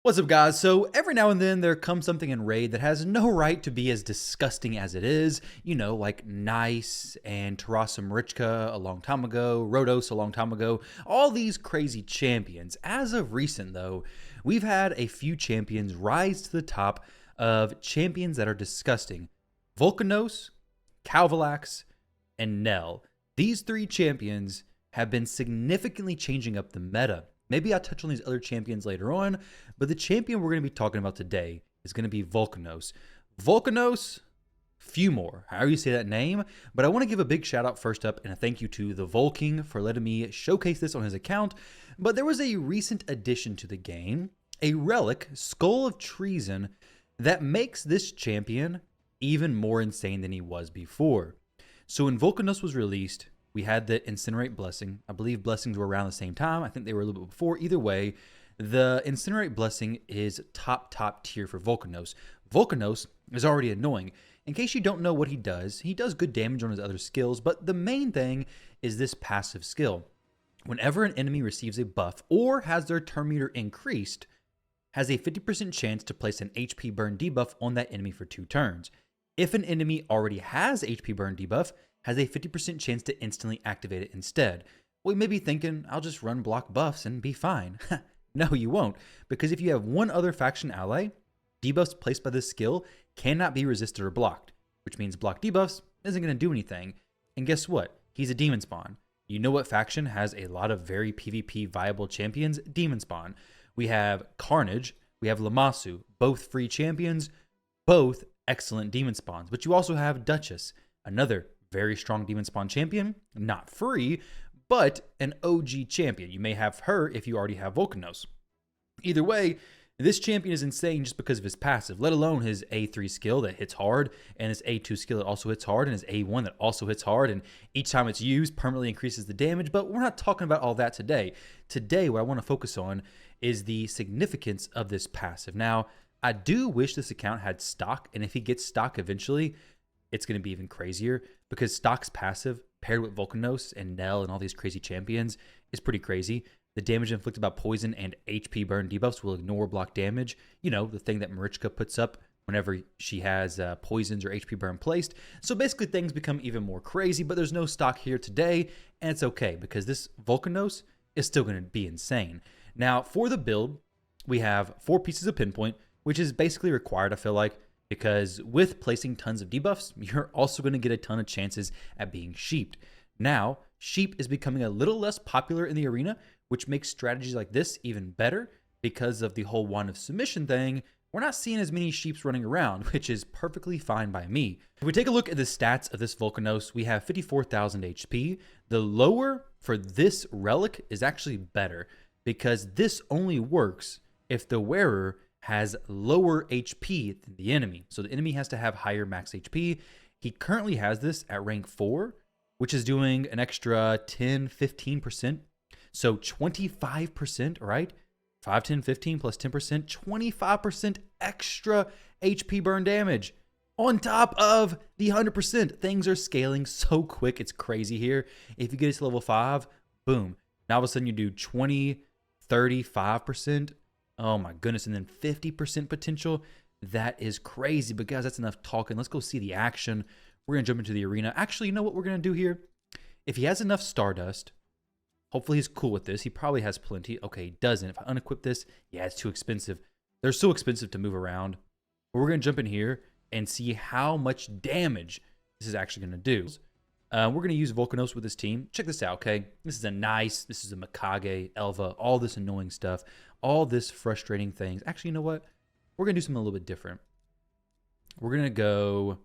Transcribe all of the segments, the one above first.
What's up, guys? So every now and then there comes something in Raid that has no right to be as disgusting as it is. You know, like Nice and Tarasa Marichka a long time ago, Rhodos a long time ago, all these crazy champions. As of recent, though, we've had a few champions rise to the top of champions that are disgusting. Vulcanos, Calvalax, and Nell. These three champions have been significantly changing up the meta. Maybe I'll touch on these other champions later on, but the champion we're going to be talking about today is going to be Vulcanos. Vulcanos Fumor, however you say that name, but I want to give a big shout out first up and a thank you to the Vulking for letting me showcase this on his account. But there was a recent addition to the game, a Relic, Skull of Treason, that makes this champion even more insane than he was before. So when Vulcanos was released, we had the Incinerate Blessing. I believe Blessings were around the same time. I think they were a little bit before. Either way, the Incinerate Blessing is top tier for Vulcanos. Vulcanos is already annoying. In case you don't know what he does good damage on his other skills, but the main thing is this passive skill. Whenever an enemy receives a buff or has their turn meter increased, has a 50% chance to place an HP burn debuff on that enemy for 2 turns. If an enemy already has HP burn debuff, has a 50% chance to instantly activate it instead. Well, you may be thinking, I'll just run block buffs and be fine. No, you won't, because if you have one other faction ally, debuffs placed by this skill cannot be resisted or blocked, which means block debuffs isn't going to do anything. And guess what? He's a demon spawn. You know what faction has a lot of very PvP viable champions? Demon spawn. We have Carnage, we have Lammasu, both free champions, both excellent demon spawns. But you also have Duchess, another very strong demon spawn champion, not free, but an OG champion. You may have her if you already have Vulcanos. Either way, this champion is insane just because of his passive, let alone his A3 skill that hits hard, and his A2 skill that also hits hard, and his A1 that also hits hard, and each time it's used permanently increases the damage, but we're not talking about all that today. Today, what I want to focus on is the significance of this passive. Now, I do wish this account had stock, and if he gets stock eventually, it's going to be even crazier, because stock's passive paired with Vulcanos and Nell and all these crazy champions is pretty crazy. The damage inflicted by poison and HP burn debuffs will ignore block damage. You know, the thing that Marichka puts up whenever she has poisons or HP burn placed. So basically things become even more crazy, but there's no stock here today, and it's okay because this Vulcanos is still going to be insane. Now, for the build, we have 4 pieces of pinpoint, which is basically required, I feel like, because with placing tons of debuffs, you're also going to get a ton of chances at being sheeped. Now, sheep is becoming a little less popular in the arena, which makes strategies like this even better because of the whole Wand of Submission thing. We're not seeing as many sheeps running around, which is perfectly fine by me. If we take a look at the stats of this Vulcanos, we have 54,000 HP. The lower for this relic is actually better because this only works if the wearer has lower HP than the enemy. So the enemy has to have higher max HP. He currently has this at rank 4, which is doing an extra 10-15%. So 25%, right? 5, 10, 15 plus 10%, 25% extra HP burn damage on top of the 100%. Things are scaling so quick. It's crazy here. If you get it to level 5, boom. Now all of a sudden you do 20, 35%. Oh my goodness. And then 50% potential. That is crazy. But guys, that's enough talking. Let's go see the action. We're going to jump into the arena. Actually, you know what we're going to do here? If he has enough Stardust, hopefully he's cool with this. He probably has plenty. Okay, he doesn't. If I unequip this, yeah, it's too expensive. They're so expensive to move around. But we're going to jump in here and see how much damage this is actually going to do. We're going to use Vulcanos with this team. Check this out, okay? This is a Mikage, Elva, all this annoying stuff, all this frustrating things. Actually, you know what? We're going to do something a little bit different. We're going to go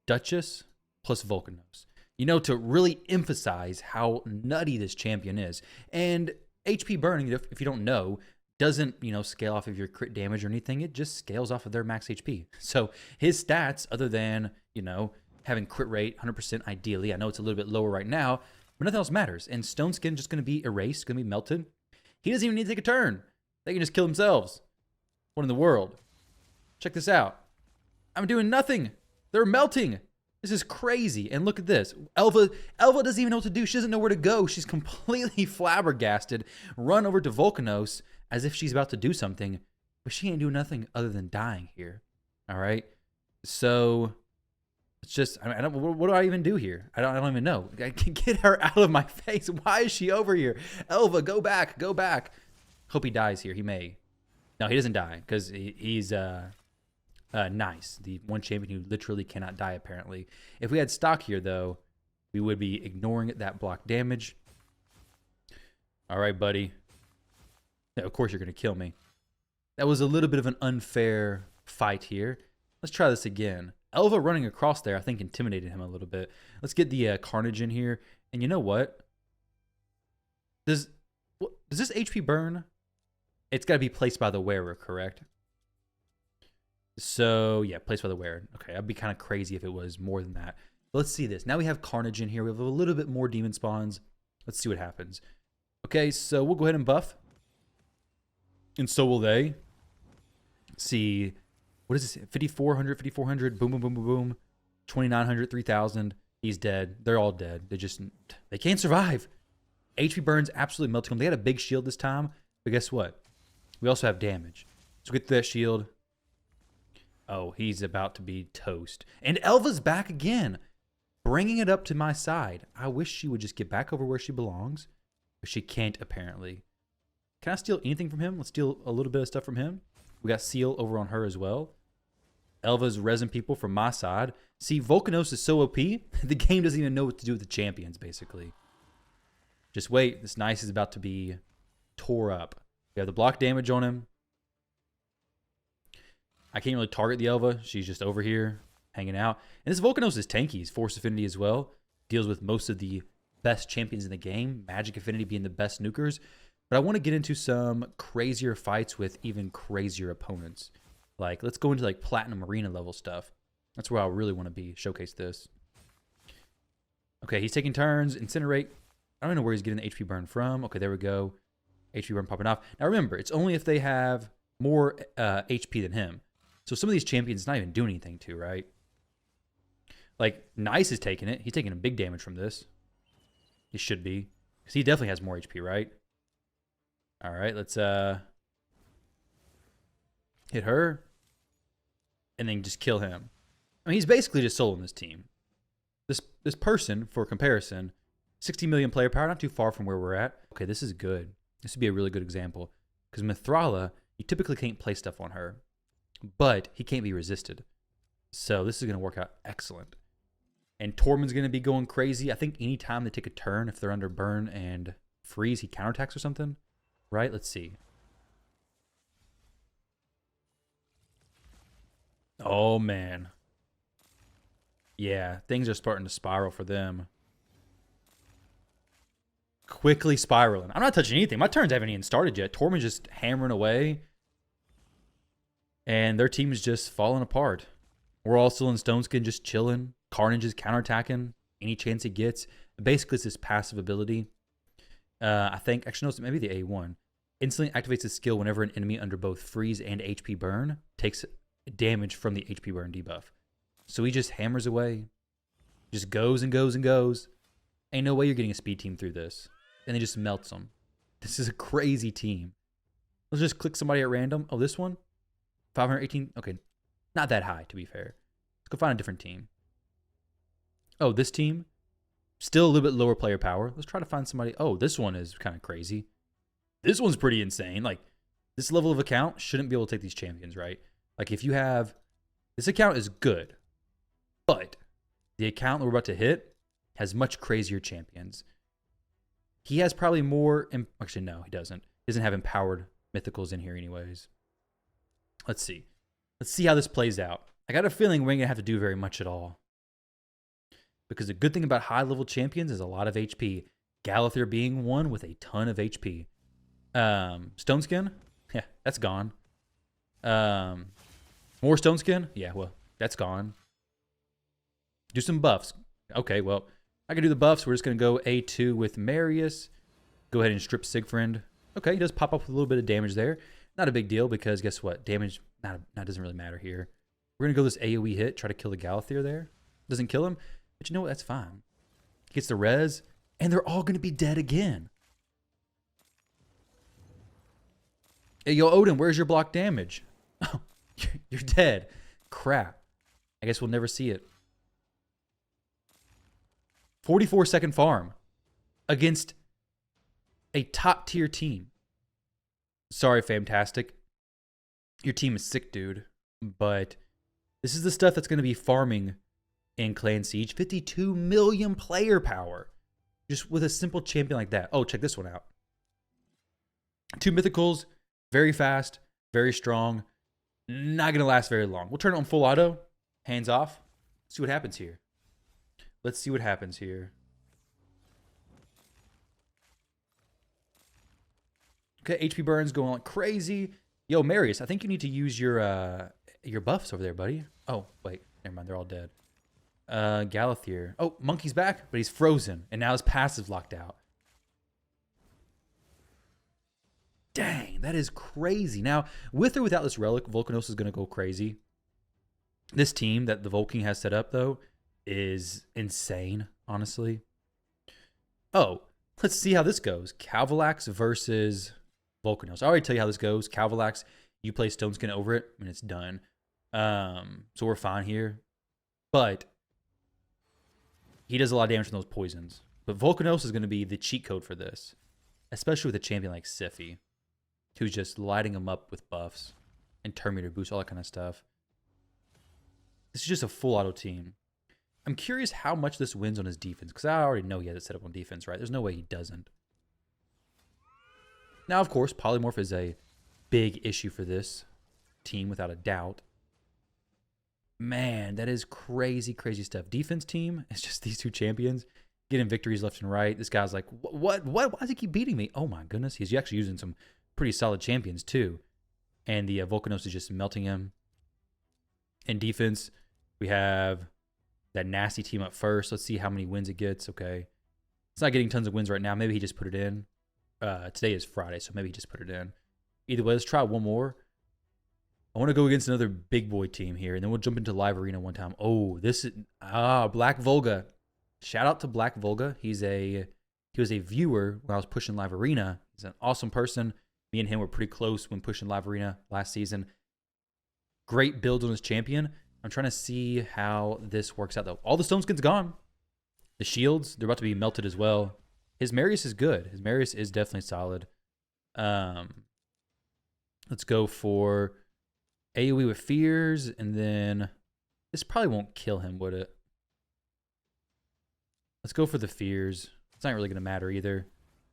Duchess plus Vulcanos. You know, to really emphasize how nutty this champion is. And HP burning, if you don't know, doesn't, scale off of your crit damage or anything. It just scales off of their max HP. So his stats, other than, having crit rate 100% ideally, I know it's a little bit lower right now, but nothing else matters. And Stone Skin just going to be erased, going to be melted. He doesn't even need to take a turn. They can just kill themselves. What in the world? Check this out. I'm doing nothing. They're melting. This is crazy. And look at this. Elva doesn't even know what to do. She doesn't know where to go. She's completely flabbergasted. Run over to Vulcanos as if she's about to do something. but she ain't doing nothing other than dying here. All right. So it's just, I don't, what do I even do here? I don't even know. I can get her out of my face. Why is she over here? Elva, go back, go back. Hope he dies here. He may. No, he doesn't die because he's nice. The one champion who literally cannot die, apparently. If we had stock here, though, we would be ignoring that block damage. All right, buddy. Yeah, of course you're going to kill me. That was a little bit of an unfair fight here. Let's try this again. Elva running across there, I think, intimidated him a little bit. Let's get the Carnage in here. And you know what? Does this HP burn? It's got to be placed by the wearer, correct? So, yeah, placed by the wearer. Okay, that'd be kind of crazy if it was more than that. But let's see this. Now we have Carnage in here. We have a little bit more demon spawns. Let's see what happens. Okay, so we'll go ahead and buff. And so will they. Let's see. What is this? 5,400, 5,400. Boom, boom, boom, boom, boom. 2,900, 3,000. He's dead. They're all dead. They can't survive. HP burns absolutely melting them. They had a big shield this time. But guess what? We also have damage. So get that shield. Oh, he's about to be toast. And Elva's back again. Bringing it up to my side. I wish she would just get back over where she belongs. But she can't, apparently. Can I steal anything from him? Let's steal a little bit of stuff from him. We got Seal over on her as well. Elva's resin people from my side. See, Vulcanos is so OP, the game doesn't even know what to do with the champions, basically. Just wait. This Nice is about to be tore up. We have the block damage on him. I can't really target the Elva. She's just over here hanging out. And this Vulcanos is tanky. He's Force Affinity as well. Deals with most of the best champions in the game. Magic Affinity being the best nukers. But I want to get into some crazier fights with even crazier opponents. Like, let's go into like Platinum Arena level stuff. That's where I really want to be. Showcase this. Okay, he's taking turns. Incinerate. I don't know where he's getting the HP burn from. Okay, there we go. HP burn popping off. Now remember, it's only if they have more HP than him. So some of these champions not even doing anything to, right? Like, Nice is taking it. He's taking a big damage from this. He should be. Because he definitely has more HP, right? All right, let's hit her. And then just kill him. I mean, he's basically just soloing this team. This person, for comparison, 60 million player power, not too far from where we're at. Okay, this is good. This would be a really good example. Because Mithrala, you typically can't play stuff on her. But he can't be resisted. So this is going to work out excellent. And Tormund's going to be going crazy. I think anytime they take a turn, if they're under burn and freeze, he counterattacks or something. Right? Let's see. Oh, man. Yeah, things are starting to spiral for them. Quickly spiraling. I'm not touching anything. My turns haven't even started yet. Tormund's just hammering away. And their team is just falling apart. We're all still in Stoneskin just chilling. Carnage is counterattacking any chance he gets. Basically, it's this passive ability. I think, actually, no, maybe the A1. Instantly activates his skill whenever an enemy under both freeze and HP burn takes damage from the HP burn debuff. So he just hammers away. Just goes and goes and goes. Ain't no way you're getting a speed team through this. And he just melts them. This is a crazy team. Let's just click somebody at random. Oh, this one? 518. Okay. Not that high, to be fair. Let's go find a different team. Oh, this team? Still a little bit lower player power. Let's try to find somebody. Oh, this one is kind of crazy. This one's pretty insane. Like, this level of account shouldn't be able to take these champions, right? Like, if you have... This account is good. But the account that we're about to hit has much crazier champions. He has probably more... Actually, no, he doesn't. He doesn't have empowered mythicals in here anyways. Let's see. Let's see how this plays out. I got a feeling we ain't going to have to do very much at all. Because the good thing about high-level champions is a lot of HP. Galather being one with a ton of HP. Stoneskin? Yeah, that's gone. More Stoneskin? Yeah, well, that's gone. Do some buffs. Okay, well, I can do the buffs. We're just going to go A2 with Marius. Go ahead and strip Sigfried. Okay, he does pop up with a little bit of damage there. Not a big deal because guess what? Damage doesn't really matter here. We're going to go this AoE hit, try to kill the Galather there. Doesn't kill him, but you know what? That's fine. He gets the res, and they're all going to be dead again. Hey, yo, Odin, where's your block damage? Oh, you're dead. Crap. I guess we'll never see it. 44-second farm against a top tier team. Sorry, Fantastic. Your team is sick, dude. But this is the stuff that's going to be farming in Clan Siege. 52 million player power. Just with a simple champion like that. Oh, check this one out. 2 mythicals. Very fast. Very strong. Not going to last very long. We'll turn it on full auto. Hands off. See what happens here. Let's see what happens here. Okay, HP burns going like crazy. Yo, Marius, I think you need to use your buffs over there, buddy. Oh, wait. Never mind. They're all dead. Galathier. Oh, Monkey's back, but he's frozen. And now his passive's locked out. Dang, that is crazy. Now, with or without this Relic, Vulcanos is going to go crazy. This team that the Vulcan has set up, though, is insane, honestly. Oh, let's see how this goes. Calvalax versus Vulcanos. I already tell you how this goes. Calvalax, you play Stone Skin over it, and it's done. So we're fine here. But he does a lot of damage from those poisons. But Vulcanos is going to be the cheat code for this, especially with a champion like Siphi, who's just lighting him up with buffs and Terminator boost, all that kind of stuff. This is just a full auto team. I'm curious how much this wins on his defense, because I already know he has it set up on defense, right? There's no way he doesn't. Now, of course, Polymorph is a big issue for this team, without a doubt. Man, that is crazy, crazy stuff. Defense team, it's just these two champions getting victories left and right. This guy's like, what? Why does he keep beating me? Oh my goodness, he's actually using some pretty solid champions too. And the Vulcanos is just melting him. In defense, we have that nasty team up first. Let's see how many wins it gets. Okay. It's not getting tons of wins right now. Maybe he just put it in. Today is Friday, so maybe he just put it in. Either way, let's try one more. I want to go against another big boy team here, and then we'll jump into Live Arena one time. Oh, this is Black Volga. Shout out to Black Volga. He was a viewer when I was pushing Live Arena. He's an awesome person. Me and him were pretty close when pushing Live Arena last season. Great builds on his champion. I'm trying to see how this works out, though. All the stone skins gone. The shields, they're about to be melted as well. His Marius is good. His Marius is definitely solid. Let's go for AoE with fears, and then this probably won't kill him, would it? Let's go for the fears. It's not really going to matter either.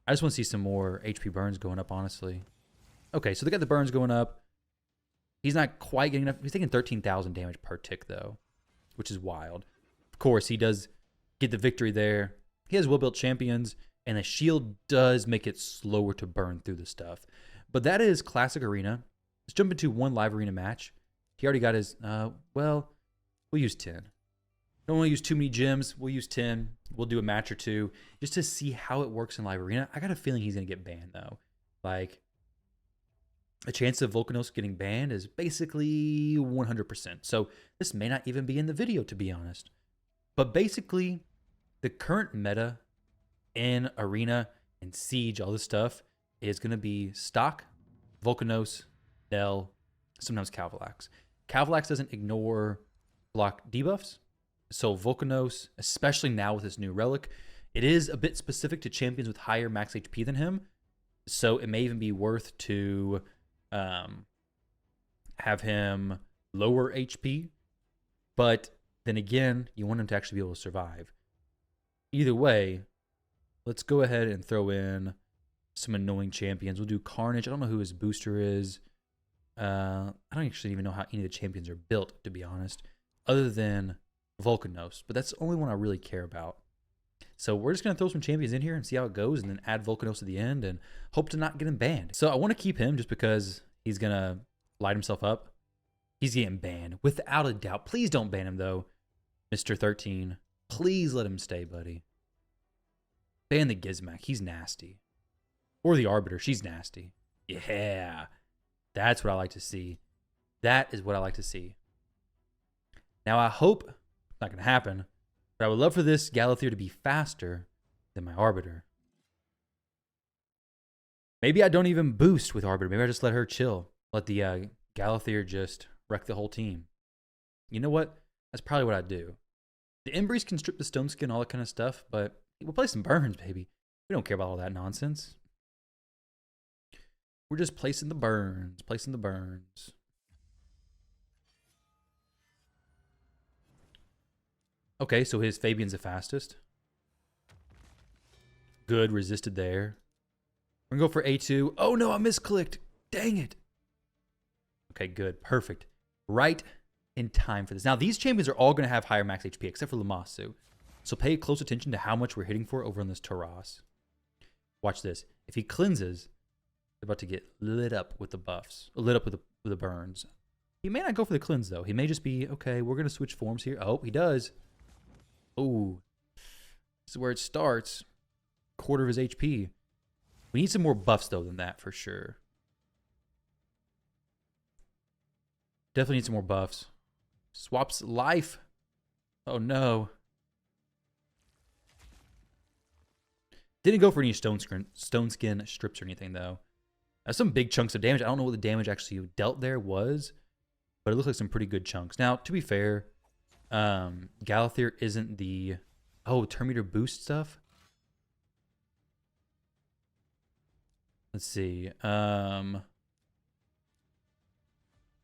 I just want to see some more HP burns going up, honestly. Okay, so they got the burns going up. He's not quite getting enough. He's taking 13,000 damage per tick, though, which is wild. Of course, he does get the victory there. He has well-built champions, and the shield does make it slower to burn through the stuff. But that is classic arena. Let's jump into one live arena match. He already got his, well, we'll use 10. Don't want to use too many gems. We'll use 10. We'll do a match or two just to see how it works in live arena. I got a feeling he's going to get banned, though. Like, a chance of Vulcanos getting banned is basically 100%. So this may not even be in the video, to be honest. But basically, the current meta in Arena and Siege, all this stuff, is going to be stock, Vulcanos, Nell, sometimes Calvalax. Calvalax doesn't ignore block debuffs. So Vulcanos, especially now with this new Relic, it is a bit specific to champions with higher max HP than him. So it may even be worth to have him lower HP. But then again, you want him to actually be able to survive. Either way, let's go ahead and throw in some annoying champions. We'll do Carnage. I don't know who his booster is. I don't actually even know how any of the champions are built, to be honest, other than Vulcanos. But that's the only one I really care about. So we're just going to throw some champions in here and see how it goes, and then add Vulcanos at the end and hope to not get him banned. So I want to keep him just because he's going to light himself up. He's getting banned, without a doubt. Please don't ban him, though, Mr. 13. Please let him stay, buddy. Ban the Gizmak. He's nasty. Or the Arbiter. She's nasty. Yeah. That's what I like to see. That is what I like to see. Now, I hope it's not going to happen, but I would love for this Galathier to be faster than my Arbiter. Maybe I don't even boost with Arbiter. Maybe I just let her chill. Let the Galathier just wreck the whole team. You know what? That's probably what I'd do. The Embreeze can strip the Stone Skin, all that kind of stuff, but we'll play some burns, baby. We don't care about all that nonsense. We're just placing the burns, placing the burns. Okay, so his Fabian's the fastest. Good, resisted there. We're going to go for A2. Oh, no, I misclicked. Dang it. Okay, good. Perfect. Right in time for this. Now, these champions are all going to have higher max HP, except for Lammasu. So pay close attention to how much we're hitting for over on this Taras. Watch this. If he cleanses, they're about to get lit up with the buffs. Lit up with the burns. He may not go for the cleanse, though. He may just be, okay, we're going to switch forms here. Oh, he does. Oh, this is where it starts. Quarter of his HP. We need some more buffs, though, than that, for sure. Definitely need some more buffs. Swaps life. Oh, no. Didn't go for any stone skin strips or anything, though. That's some big chunks of damage. I don't know what the damage actually dealt there was, but it looks like some pretty good chunks. Now, to be fair, Galathier isn't the... Oh, turn meter boost stuff? Let's see. I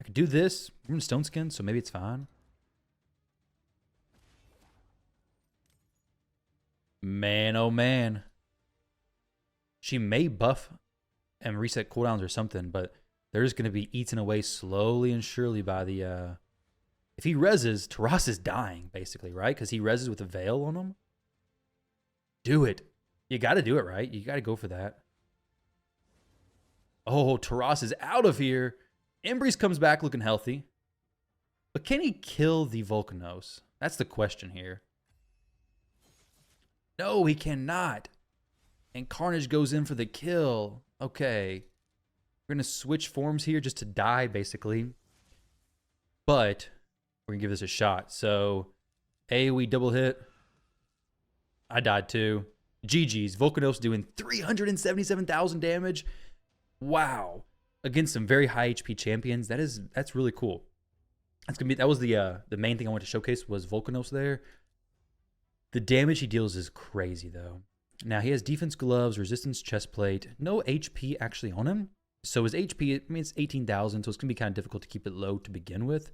could do this. We're in stone skin, so maybe it's fine. Man, oh man. She may buff and reset cooldowns or something, but there's going to be eaten away slowly and surely by the... If he reses, Taras is dying, basically, right? Because he reses with a veil on him. Do it. You got to do it, right? You got to go for that. Oh, Taras is out of here. Embreeze comes back looking healthy. But can he kill the Vulcanos? That's the question here. No, he cannot. And Carnage goes in for the kill. Okay. We're going to switch forms here just to die, basically. But we're going to give this a shot. So, AoE double hit. I died too. GG's. Vulcanos doing 377,000 damage. Wow. Against some very high HP champions. That's really cool. That was the main thing I wanted to showcase was Vulcanos there. The damage he deals is crazy though. Now he has defense gloves, resistance chestplate, no HP actually on him. So his HP, I mean it's 18,000, so it's gonna be kind of difficult to keep it low to begin with.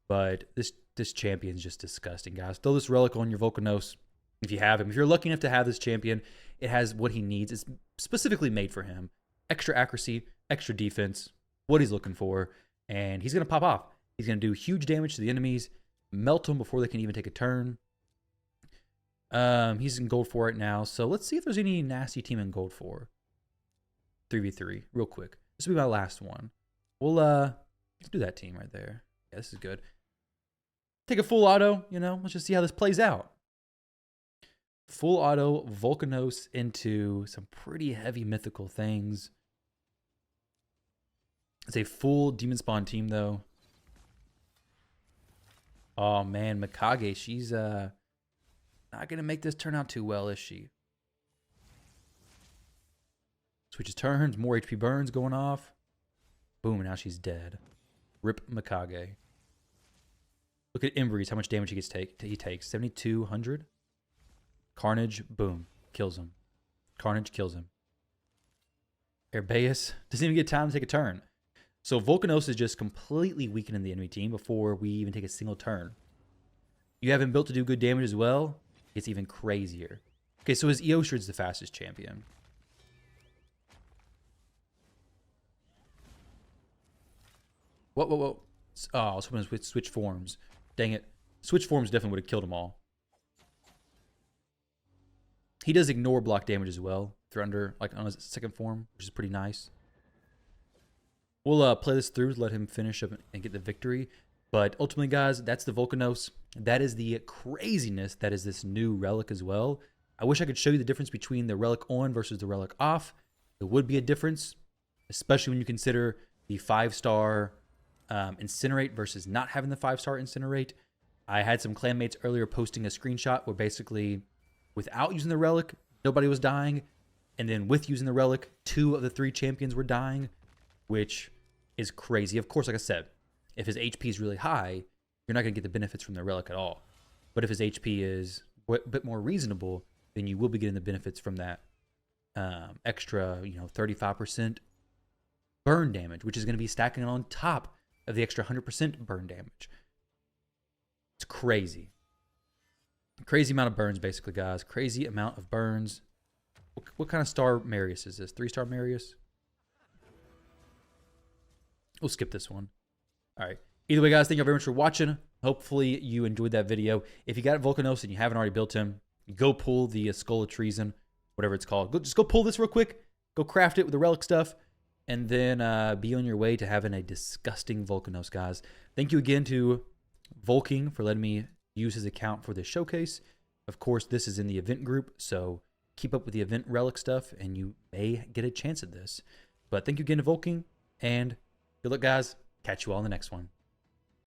But this champion is just disgusting, guys. Throw this relic on your Vulcanos if you have him. If you're lucky enough to have this champion, it has what he needs. It's specifically made for him. Extra accuracy, extra defense, what he's looking for, and he's gonna pop off. He's gonna do huge damage to the enemies, melt them before they can even take a turn. He's in gold 4 right now, so let's see if there's any nasty team in gold 4. 3v3, real quick. This will be my last one. We'll let's do that team right there. Yeah, this is good. Take a full auto, you know, let's just see how this plays out. Full auto Vulcanos into some pretty heavy mythical things. It's a full demon spawn team though. Oh man, Mikage, she's not gonna make this turn out too well, is she? Switches turns, more HP burns going off. Boom, now she's dead. Rip Mikage. Look at Embreeze, how much damage he takes. 7,200. Carnage, boom, kills him. Carnage kills him. Herbaeus doesn't even get time to take a turn. So Vulcanos is just completely weakening the enemy team before we even take a single turn. You have him built to do good damage as well. It's even crazier. Okay, so his Eoshard's the fastest champion. Whoa. Oh, I was hoping to switch forms. Dang it. Switch forms definitely would have killed them all. He does ignore block damage as well. If they're under, like, on his second form, which is pretty nice. We'll play this through to let him finish up and get the victory. But ultimately, guys, that's the Vulcanos. That is the craziness that is this new Relic as well. I wish I could show you the difference between the Relic on versus the Relic off. There would be a difference, especially when you consider the 5-star Incinerate versus not having the 5-star Incinerate. I had some clanmates earlier posting a screenshot where basically, without using the Relic, nobody was dying. And then with using the relic, 2 of the 3 champions were dying, which is crazy. Of course, like I said, if his HP is really high, you're not going to get the benefits from the relic at all. But if his HP is a bit more reasonable, then you will be getting the benefits from that extra, 35% burn damage, which is going to be stacking on top of the extra 100% burn damage. It's crazy. Crazy amount of burns, basically, guys. Crazy amount of burns. What kind of star Marius is this? 3-star Marius? We'll skip this one. All right. Either way, guys, thank you very much for watching. Hopefully you enjoyed that video. If you got Vulcanos and you haven't already built him, go pull the Skull of Treason, whatever it's called. Just go pull this real quick. Go craft it with the relic stuff. And then be on your way to having a disgusting Vulcanos, guys. Thank you again to Vulking for letting me use his account for this showcase. Of course, this is in the event group, so keep up with the event relic stuff, and you may get a chance at this. But thank you again to Vulking, and good luck, guys. Catch you all in the next one.